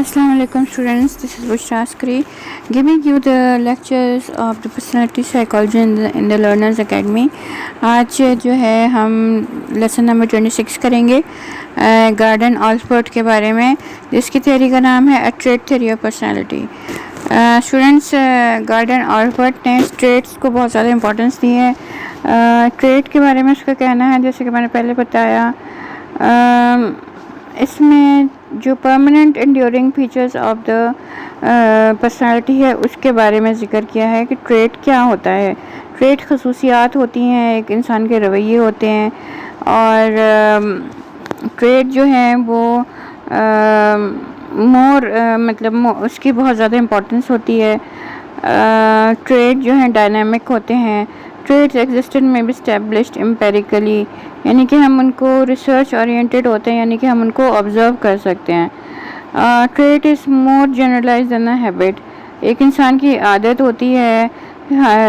Assalamu alaikum students, this is Bushra Askari giving you the lectures of the personality psychology in the Learners Academy. آج جو ہے ہم lesson number 26 کریں گے garden Allport کے بارے میں، جس کی تھیوری کا نام ہے trait theory of personality. Students, Gordon Allport نے ٹریٹس کو بہت زیادہ امپورٹنس دی ہے. ٹریٹ کے بارے میں اس کا کہنا ہے، جیسے کہ میں نے پہلے بتایا، اس میں جو permanent enduring features of the personality ہے اس کے بارے میں ذکر کیا ہے کہ ٹریٹ کیا ہوتا ہے. ٹریٹ خصوصیات ہوتی ہیں، ایک انسان کے رویے ہوتے ہیں، اور ٹریٹ جو ہیں وہ اس کی بہت زیادہ امپورٹنس ہوتی ہے. ٹریٹ جو ہیں ڈائنامک ہوتے ہیں. ٹریٹس ایگزسٹنٹ میں بھی اسٹیبلشڈ امپیریکلی، یعنی کہ ہم ان کو ریسرچ اورینٹیڈ ہوتے ہیں، یعنی کہ ہم ان کو آبزرو کر سکتے ہیں. Trait is more generalised than a habit. ایک انسان کی عادت ہوتی ہے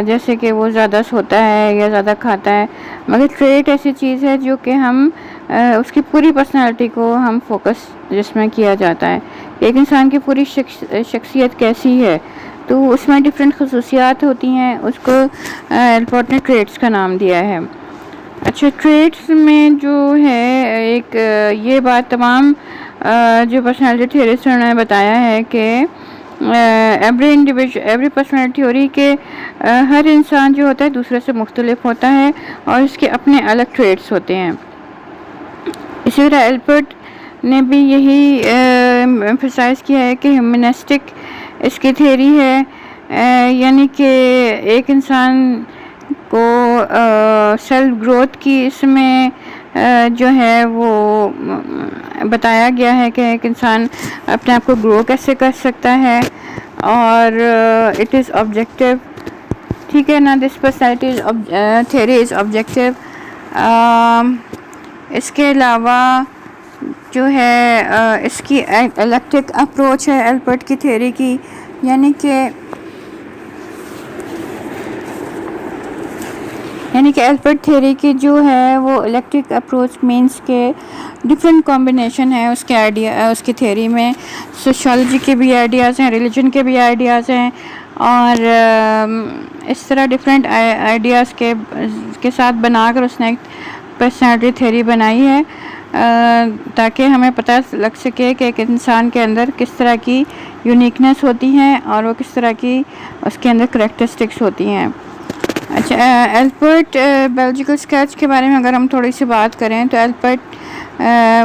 جیسے کہ وہ زیادہ سوتا ہے یا زیادہ کھاتا ہے، مگر ٹریٹ ایسی چیز ہے جو کہ ہم اس کی پوری پرسنالٹی کو ہم فوکس جس میں کیا جاتا ہے. ایک انسان کی پوری شخصیت کیسی ہے، تو اس میں ڈفرینٹ خصوصیات ہوتی ہیں، اس کو آلپورٹ نے ٹریٹس کا نام دیا ہے. اچھا، ٹریٹس میں جو ہے ایک یہ بات تمام جو پرسنالٹی تھیوریسٹ نے بتایا ہے کہ ایوری پرسنالٹی تھیوری کے ہر انسان جو ہوتا ہے دوسرے سے مختلف ہوتا ہے اور اس کے اپنے الگ ٹریٹس ہوتے ہیں. اسی طرح آلپورٹ نے بھی یہی ایمفسائز کیا ہے کہ ہیومنسٹک اس کی تھیوری ہے، یعنی کہ ایک انسان کو سیلف گروتھ کی اس میں جو ہے وہ بتایا گیا ہے کہ ایک انسان اپنے آپ کو گرو کیسے کر سکتا ہے، اور اٹ از آبجیکٹیو. ٹھیک ہے نا، this personality theory is objective. اس کے علاوہ جو ہے اس کی الیکٹرک اپروچ ہے آلپورٹ کی تھیوری کی، یعنی کہ آلپورٹ تھیوری کی جو ہے وہ الیکٹرک اپروچ مینس کہ ڈفرینٹ کمبینیشن ہے اس کے آئیڈیا، اس کی تھیوری میں سوشالوجی کے بھی آئیڈیاز ہیں، ریلیجن کے بھی آئیڈیاز ہیں، اور اس طرح ڈفرینٹ آئیڈیاز کے ساتھ بنا کر اس نے ایک پرسنالٹی تھیوری بنائی ہے، تاکہ ہمیں پتہ لگ سکے کہ ایک انسان کے اندر کس طرح کی یونیکنیس ہوتی ہیں اور وہ کس طرح کی اس کے اندر کریکٹرسٹکس ہوتی ہیں. اچھا، آلپورٹ بایولوجیکل اسکیچ کے بارے میں اگر ہم تھوڑی سی بات کریں تو Allport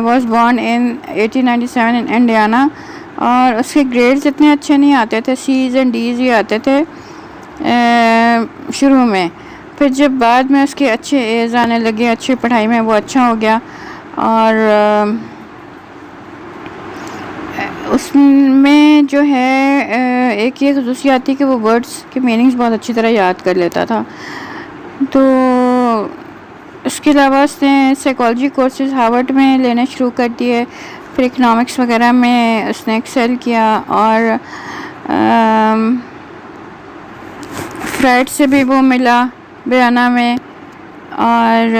was born in 1897 in Indiana, اور اس کے گریڈز اتنے اچھے نہیں آتے تھے، سیز اینڈ ڈیز ہی آتے تھے شروع میں. پھر جب بعد میں اس کے اچھے ایز آنے لگے، اچھی پڑھائی میں وہ اچھا ہو گیا، اور اس میں جو ہے ایک یہ خصوصیات تھی کہ وہ ورڈز کے میننگز بہت اچھی طرح یاد کر لیتا تھا. تو اس کے علاوہ اس نے سائیکالوجی کورسز ہارورڈ میں لینے شروع کر دیے، پھر اکنامکس وغیرہ میں اس نے ایکسل کیا، اور فرائڈ سے بھی وہ ملا بیانا میں، اور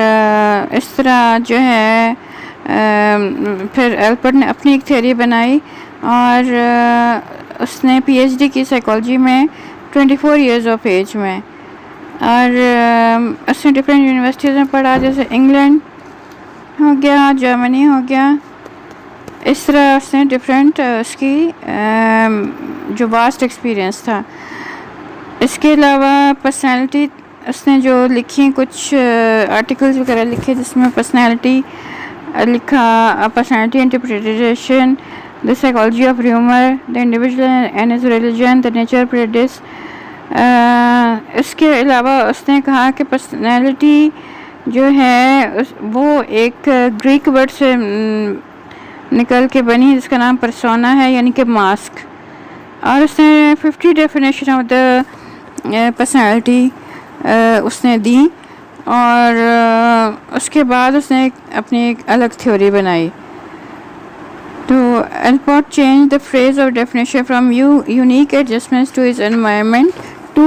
اس طرح جو ہے پھر آلپورٹ نے اپنی ایک تھیوری بنائی، اور اس نے پی ایچ ڈی کی سائیکالوجی میں 24 ایئرز آف ایج میں، اور اس نے ڈفرینٹ یونیورسٹیز میں پڑھا، جیسے انگلینڈ ہو گیا، جرمنی ہو گیا. اس طرح اس نے ڈفرینٹ اس کی جو واسٹ ایکسپیرئنس تھا. اس کے علاوہ پرسنالٹی اس نے جو لکھی، کچھ آرٹیکلز وغیرہ لکھے جس میں پرسنالٹی لکھا، personality interpretation, the psychology of humor, the individual and his religion, the nature of prejudice. اس کے علاوہ اس نے کہا کہ پرسنالٹی جو ہے وہ ایک گریک ورڈ سے نکل کے بنی جس کا نام پرسونا ہے، یعنی کہ ماسک، اور اس نے 50 ڈیفینیشن آف دا پرسنالٹی اس نے دی، اور اس کے بعد اس نے اپنی ایک الگ تھیوری بنائی. تو Allport changed the phrase of definition from unique adjustments to his environment to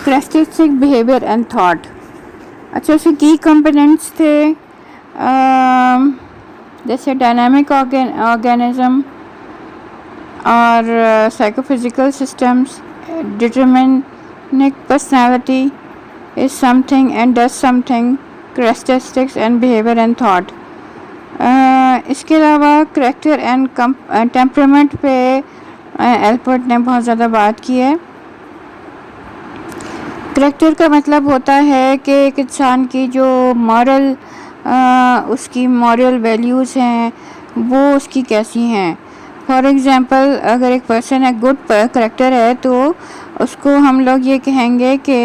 characteristic behavior and thought. اچھا، اس کے کی کمپوننٹس تھے جیسے ڈائنامک آرگینزم اور psychophysical systems. Deterministic personality is something and does something, characteristics and behavior and thought. اس کے علاوہ character and temperament پہ Albert نے بہت زیادہ بات کی ہے. کریکٹر کا مطلب ہوتا ہے کہ ایک انسان کی جو مورل اس کی مورل ویلیوز ہیں وہ اس کی کیسی ہیں. فار ایگزامپل اگر ایک پرسن ایک گڈ کریکٹر ہے تو اس کو ہم لوگ یہ کہیں گے کہ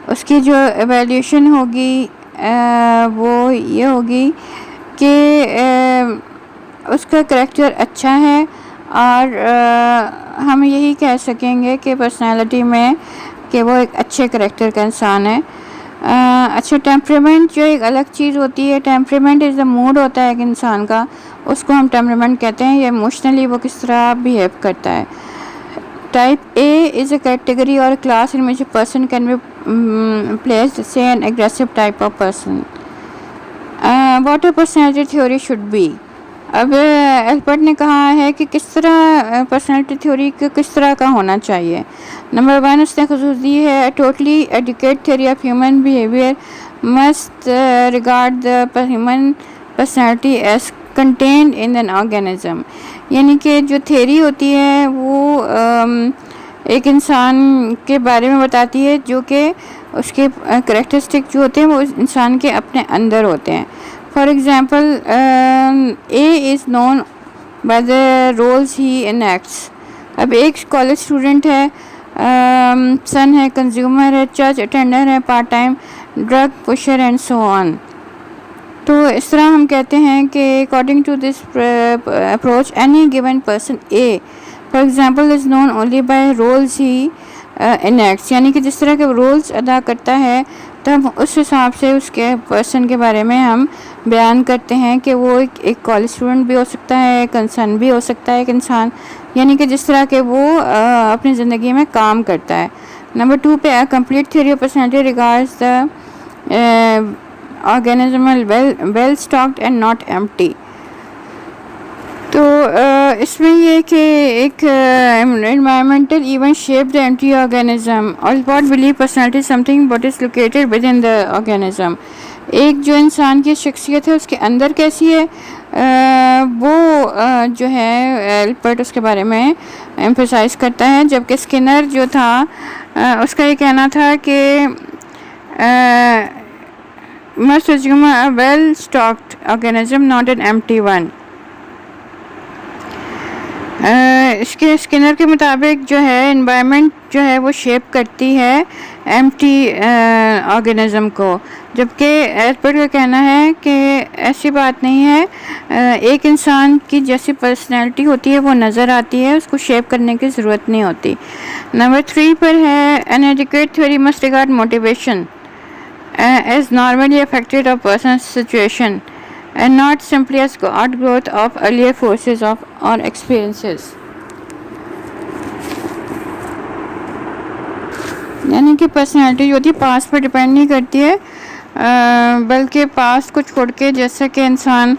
اس کی جو ایویلیوشن ہوگی وہ یہ ہوگی کہ اس کا کریکٹر اچھا ہے اور ہم یہی کہہ سکیں گے کہ پرسنالٹی میں کہ وہ ایک اچھے کریکٹر کا انسان ہے. اچھا ٹیمپرامنٹ جو ایک الگ چیز ہوتی ہے. ٹیمپرامنٹ از دا موڈ ہوتا ہے ایک انسان کا, اس کو ہم ٹیمپرامنٹ کہتے ہیں. یہ ایموشنلی وہ کس طرح بیہیو کرتا ہے. Type A is a category اور class in which a person can be placed, say an aggressive type of person. What a personality theory should be. اب ایلبرٹ نے کہا ہے کہ کس طرح پرسنالٹی تھیوری کس طرح کا ہونا چاہیے. نمبر 1 اس نے خصوص دی ہے totally advocate theory of human behaviour must regard the human personality as contained in an organism. یعنی کہ جو تھیوری ہوتی ہے وہ ایک انسان کے بارے میں بتاتی ہے جو کہ اس کے کریکٹرسٹک جو ہوتے ہیں وہ انسان کے اپنے اندر ہوتے ہیں. For example A is known by the rules he enacts. اب ایک کالج اسٹوڈنٹ ہے, سن ہے, کنزیومر ہے, چرچ اٹینڈر ہے, part time drug pusher and so on. تو اس طرح ہم کہتے ہیں کہ according to this approach any given person A for example is known only by rules he enacts. یعنی کہ جس طرح کے رولز ادا کرتا ہے تو ہم اس حساب سے اس کے پرسن کے بارے میں ہم بیان کرتے ہیں کہ وہ ایک کالج اسٹوڈنٹ بھی ہو سکتا ہے, ایک انسان بھی ہو سکتا ہے, ایک انسان یعنی کہ جس طرح کہ وہ اپنی زندگی میں کام کرتا ہے. نمبر 2 پہ complete theory of personality regards the organism well stocked and not empty. تو اس میں یہ کہ ایک environmental event shape the empty organism. Allport believe personality is something but is located within the organism. ایک جو انسان کی شخصیت ہے اس کے اندر کیسی ہے وہ جو ہے ایلبرٹ اس کے بارے میں ایمفسائز کرتا ہے. جبکہ اسکنر جو تھا اس کا یہ کہنا تھا کہ must assume a well stocked organism not an empty one. اس کے اسکنر کے مطابق جو ہے انوائرمنٹ جو ہے وہ شیپ کرتی ہے ایمٹی آرگینزم کو. جبکہ ایلبرٹ کا کہنا ہے کہ ایسی بات نہیں ہے, ایک انسان کی جیسی پرسنالٹی ہوتی ہے وہ نظر آتی ہے, اس کو شیپ کرنے کی ضرورت نہیں ہوتی. نمبر 3 پر ہے an educated theory must regard motivation as normally affected a person's situation and not simply as outgrowth of earlier forces of or experiences. یعنی کہ پرسنالٹی جو ہوتی ہے پاسٹ پر ڈپینڈ نہیں کرتی ہے بلکہ پاسٹ کو چھوڑ کے جیسا کہ انسان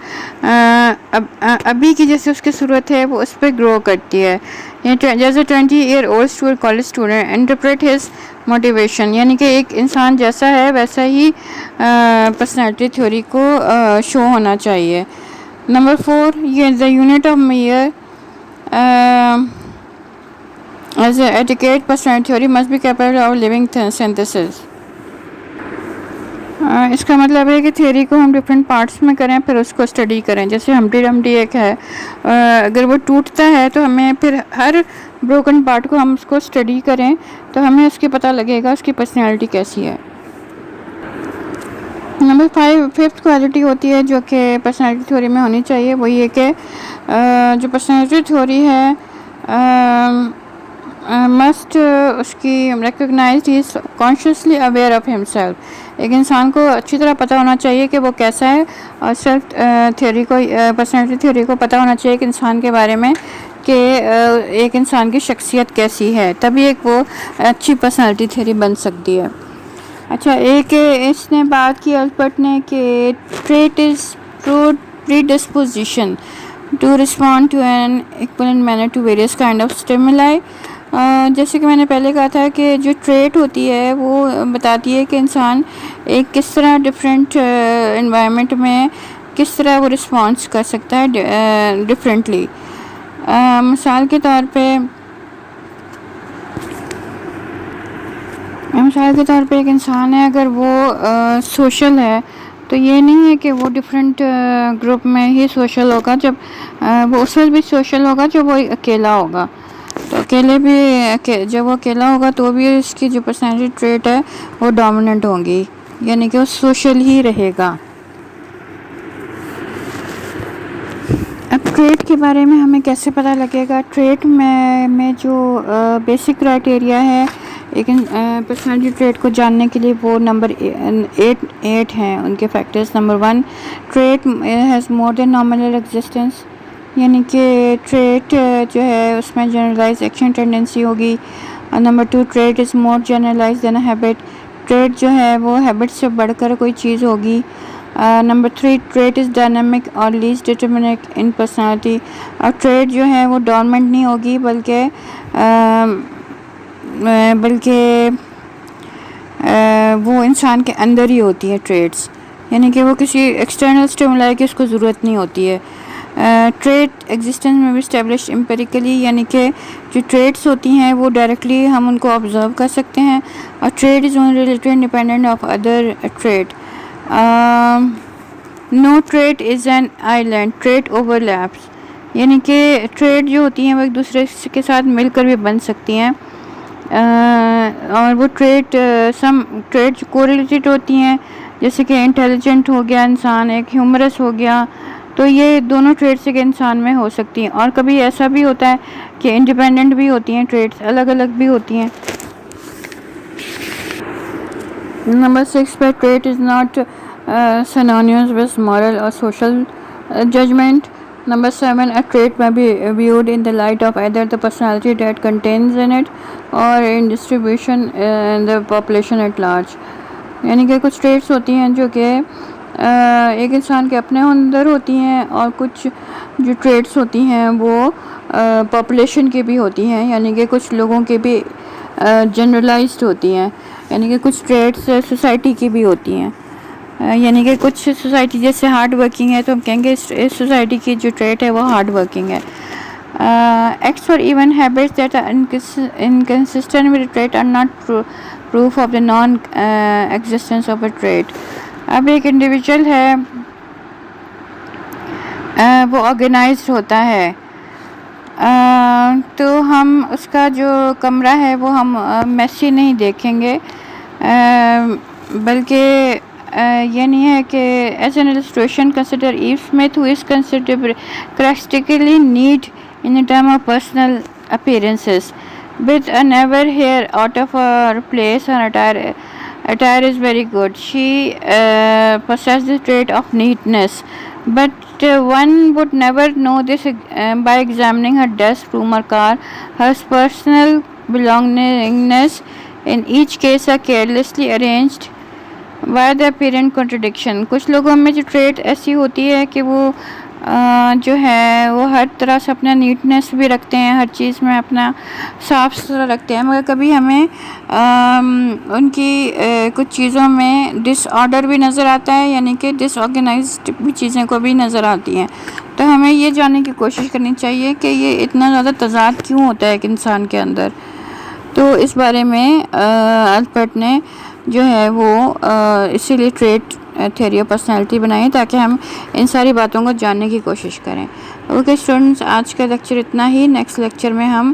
ابھی کی جیسے اس کی صورت ہے وہ اس پہ گرو کرتی ہے. جیسے 20-year-old college student interpret his motivation. یعنی کہ ایک انسان جیسا ہے ویسا ہی پرسنالٹی تھیوری کو شو ہونا چاہیے. نمبر 4 یہ the unit of mayor as a advocate personality theory must be capable of living synthesis. اس کا مطلب ہے کہ تھیوری کو ہم ڈفرینٹ پارٹس میں کریں پھر اس کو اسٹڈی کریں. جیسے ہمٹی ڈمٹی ایک ہے, اگر وہ ٹوٹتا ہے تو ہمیں پھر ہر بروکن پارٹ کو ہم اس کو اسٹڈی کریں تو ہمیں اس کی پتہ لگے گا اس کی پرسنالٹی کیسی ہے. نمبر 5 کوالٹی ہوتی ہے جو کہ پرسنالٹی تھیوری میں ہونی چاہیے, وہ یہ کہ جو پرسنالٹی تھیوری ہے مسٹ اس کی recognised is consciously aware of himself. ایک انسان کو اچھی طرح پتہ ہونا چاہیے کہ وہ کیسا ہے اور سیلف تھیوری کو پرسنالٹی تھیوری کو پتہ ہونا چاہیے کہ انسان کے بارے میں کہ ایک انسان کی شخصیت کیسی ہے, تبھی ایک وہ اچھی پرسنالٹی تھیوری بن سکتی ہے. اچھا ایک اس نے بات کی ایلبرٹ نے کہ trait is predisposition to respond to an equivalent manner to various kind of stimuli. جیسے کہ میں نے پہلے کہا تھا کہ جو ٹریٹ ہوتی ہے وہ بتاتی ہے کہ انسان ایک کس طرح ڈفرینٹ انوائرمنٹ میں کس طرح وہ رسپانس کر سکتا ہے ڈفرینٹلی. مثال کے طور پہ ایک انسان ہے، اگر وہ سوشل ہے تو یہ نہیں ہے کہ وہ ڈفرینٹ گروپ میں ہی سوشل ہوگا، جب وہ اس وقت بھی سوشل ہوگا جب وہ اکیلا ہوگا. تو جب وہ اکیلا ہوگا تو بھی اس کی جو پرسنالٹی ٹریٹ ہے وہ ڈومیننٹ ہوں گی، یعنی کہ وہ سوشل ہی رہے گا. اب ٹریٹ کے بارے میں ہمیں کیسے پتہ لگے گا؟ ٹریٹ میں جو بیسک کرائٹیریا ہے ایک پرسنالٹی ٹریٹ کو جاننے کے لیے، وہ نمبر 8 ہیں ان کے factors. Number 1، trait has more than normal existence, یعنی کہ ٹریٹ جو ہے اس میں جنرلائز ایکشن ٹینڈنسی ہوگی. Number 2، trait is more generalise than a habit, trait جو ہے وہ ہیبٹ سے بڑھ کر کوئی چیز ہوگی. نمبر 3، ٹریٹ از ڈائنامک اور لیسٹ ڈٹرمنٹ ان پرسنالٹی، اور ٹریٹ جو ہے وہ ڈورمنٹ نہیں ہوگی بلکہ وہ انسان کے اندر ہی ہوتی ہے ٹریٹس، یعنی کہ وہ کسی ایکسٹرنل اسٹیمولائی کی اس کو ضرورت نہیں ہوتی ہے. ٹریٹ ایگزسٹنس میں بھی اسٹیبلش امپیریکلی، یعنی کہ جو ٹریٹس ہوتی ہیں وہ ڈائریکٹلی ہم ان کو آبزرو کر سکتے ہیں، اور trait is only related independent of other trait. No trait is an island, trait overlaps, یعنی کہ ٹریٹ جو ہوتی ہیں وہ ایک دوسرے کے ساتھ مل کر بھی بن سکتی ہیں، اور وہ ٹریٹ کو ریلیٹڈ ہوتی ہیں، جیسے کہ انٹیلیجنٹ ہو گیا انسان، ایک ہیومرس ہو گیا، تو یہ دونوں ٹریٹس ایک انسان میں ہو سکتی ہیں. اور کبھی ایسا بھی ہوتا ہے کہ انڈیپینڈنٹ بھی ہوتی ہیں، ٹریٹس الگ الگ بھی ہوتی ہیں. نمبر 6 پہ trait is not synonymous with moral or social judgment. Number 7, a trait may be viewed in the light of either the personality that contains in it or in distribution in the population at large. یعنی کہ کچھ traits ہوتی ہیں جو کہ ایک انسان کے اپنے اندر ہوتی ہیں، اور کچھ جو ٹریٹس ہوتی ہیں وہ پاپولیشن کی بھی ہوتی ہیں، یعنی کہ کچھ لوگوں کی بھی جنرلائزڈ ہوتی ہیں، یعنی کہ کچھ ٹریٹس سوسائٹی کی بھی ہوتی ہیں. یعنی کہ کچھ سوسائٹی جیسے ہارڈ ورکنگ ہے تو ہم کہیں گے اس سوسائٹی کی جو ٹریٹ ہے وہ ہارڈ ورکنگ ہے. ایکٹس اور even habits that are inconsistent with trait are not proof of the non existence of a trait. اب ایک انڈیویجول ہے، وہ آرگنائزڈ ہوتا ہے، تو ہم اس کا جو کمرہ ہے وہ ہم میسی نہیں دیکھیں گے، بلکہ یہ نہیں ہے کہ as an illustration consider Eve Smith, who is considered characteristically neat in the term of personal appearances, with a never hair out of her place. Her attire is very good. She possesses the trait of neatness, but one would never know this by examining her desk, room or car. Her personal belongingness in each case are carelessly arranged. Why the apparent contradiction? کچھ لوگوں میں جو treat ایسی ہوتی ہے کہ وہ جو ہے وہ ہر طرح سے اپنا نیٹنس بھی رکھتے ہیں، ہر چیز میں اپنا صاف ستھرا رکھتے ہیں، مگر کبھی ہمیں ان کی کچھ چیزوں میں ڈس آرڈر بھی نظر آتا ہے، یعنی کہ ڈس آرگنائزڈ بھی چیزیں کو بھی نظر آتی ہیں. تو ہمیں یہ جاننے کی کوشش کرنی چاہیے کہ یہ اتنا زیادہ تضاد کیوں ہوتا ہے ایک انسان کے اندر. تو اس بارے میں البرٹ نے جو ہے وہ اسی لیے ٹریٹ تھیوری آف پرسنالٹی بنائی تاکہ ہم ان ساری باتوں کو جاننے کی کوشش کریں. اوکے اسٹوڈنٹس، آج کا لیکچر اتنا ہی. نیکسٹ لیکچر میں ہم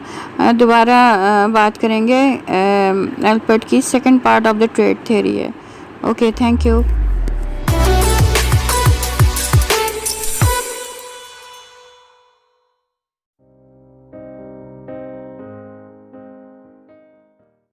دوبارہ بات کریں گے البرٹ کی second part of the trait theory ہے. Okay, thank you.